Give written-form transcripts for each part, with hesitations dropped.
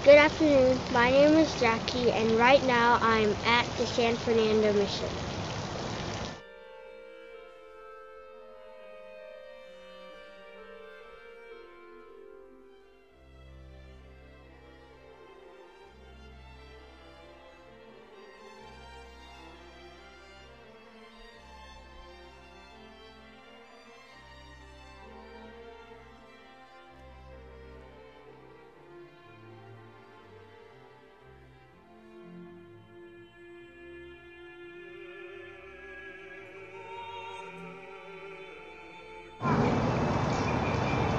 Good afternoon. My name is Jackie, and right now I'm at the San Fernando Mission.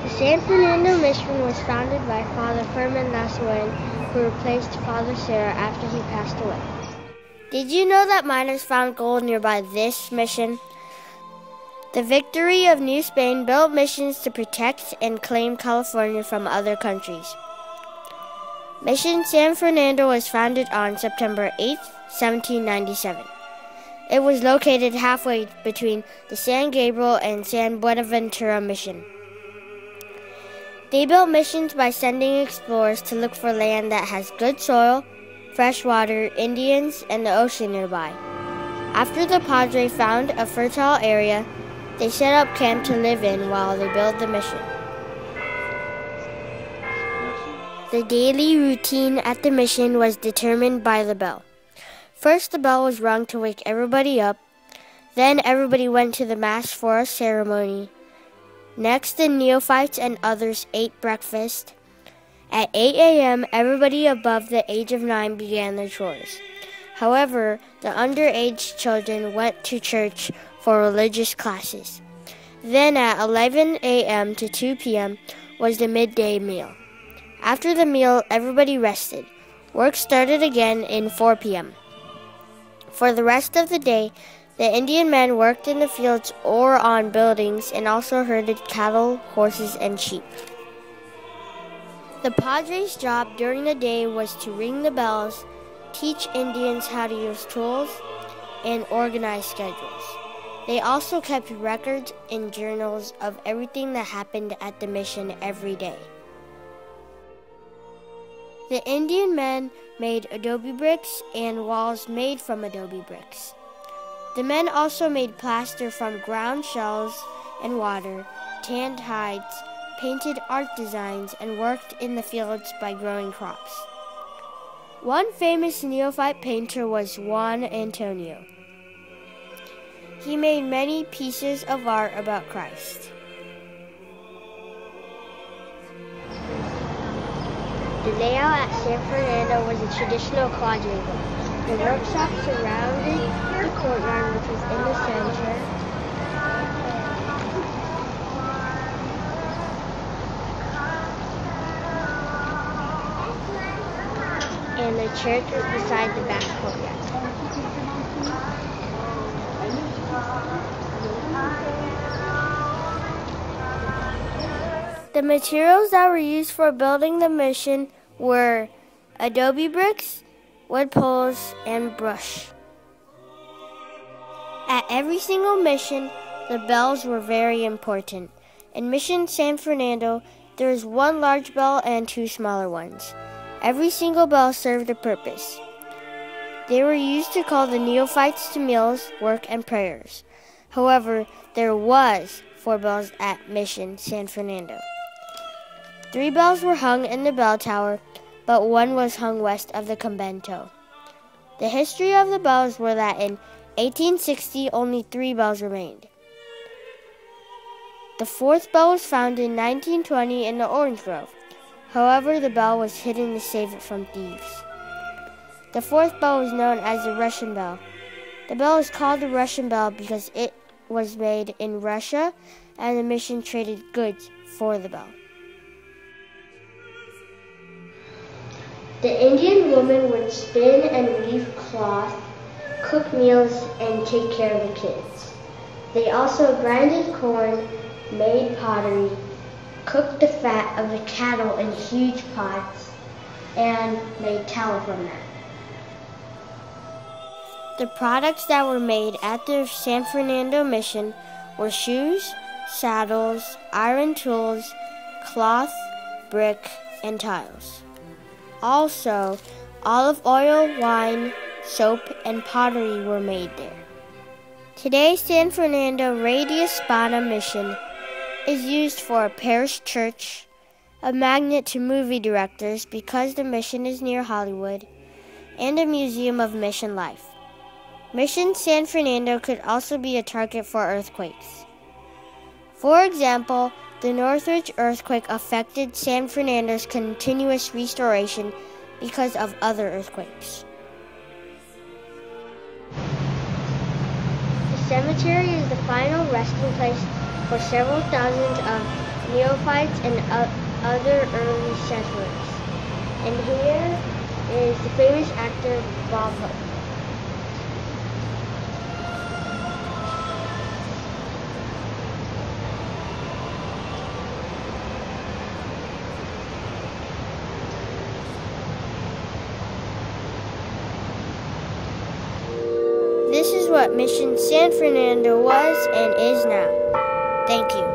The San Fernando Mission was founded by Father Herman Lasuen, who replaced Father Sarah after he passed away. Did you know that miners found gold nearby this mission? The victory of New Spain built missions to protect and claim California from other countries. Mission San Fernando was founded on September 8, 1797. It was located halfway between the San Gabriel and San Buenaventura Mission. They built missions by sending explorers to look for land that has good soil, fresh water, Indians, and the ocean nearby. After the Padre found a fertile area, they set up camp to live in while they built the mission. The daily routine at the mission was determined by the bell. First, the bell was rung to wake everybody up. Then everybody went to the Mass for a ceremony. Next, the neophytes and others ate breakfast. At 8 a.m., everybody above the age of 9 began their chores. However, the underage children went to church for religious classes. Then at 11 a.m. to 2 p.m. was the midday meal. After the meal, everybody rested. Work started again in 4 p.m. For the rest of the day, the Indian men worked in the fields or on buildings and also herded cattle, horses, and sheep. The Padre's job during the day was to ring the bells, teach Indians how to use tools, and organize schedules. They also kept records and journals of everything that happened at the mission every day. The Indian men made adobe bricks and walls made from adobe bricks. The men also made plaster from ground shells and water, tanned hides, painted art designs, and worked in the fields by growing crops. One famous neophyte painter was Juan Antonio. He made many pieces of art about Christ. The layout at San Fernando was a traditional quadrangle. The workshop surrounded the courtyard, which was in the center. And the church was beside the back courtyard. The materials that were used for building the mission were adobe bricks, wood poles, and brush. At every single mission, the bells were very important. In Mission San Fernando, there is one large bell and two smaller ones. Every single bell served a purpose. They were used to call the neophytes to meals, work, and prayers. However, there was 4 bells at Mission San Fernando. 3 bells were hung in the bell tower, but 1 was hung west of the convento. The history of the bells were that in 1860 only 3 bells remained. The 4th bell was found in 1920 in the orange grove. However, the bell was hidden to save it from thieves. The 4th bell was known as the Russian bell. The bell is called the Russian bell because it was made in Russia and the mission traded goods for the bell. The Indian woman would spin and weave cloth, cook meals, and take care of the kids. They also grinded corn, made pottery, cooked the fat of the cattle in huge pots, and made tallow from that. The products that were made at the San Fernando Mission were shoes, saddles, iron tools, cloth, brick, and tiles. Also, olive oil, wine, soap, and pottery were made there. Today, San Fernando Mission is used for a parish church, a magnet to movie directors because the mission is near Hollywood, and a museum of mission life. Mission San Fernando could also be a target for earthquakes. For example, the Northridge earthquake affected San Fernando's continuous restoration because of other earthquakes. The cemetery is the final resting place for several thousands of neophytes and other early settlers. And here is the famous actor Bob Hope. This is what Mission San Fernando was and is now. Thank you.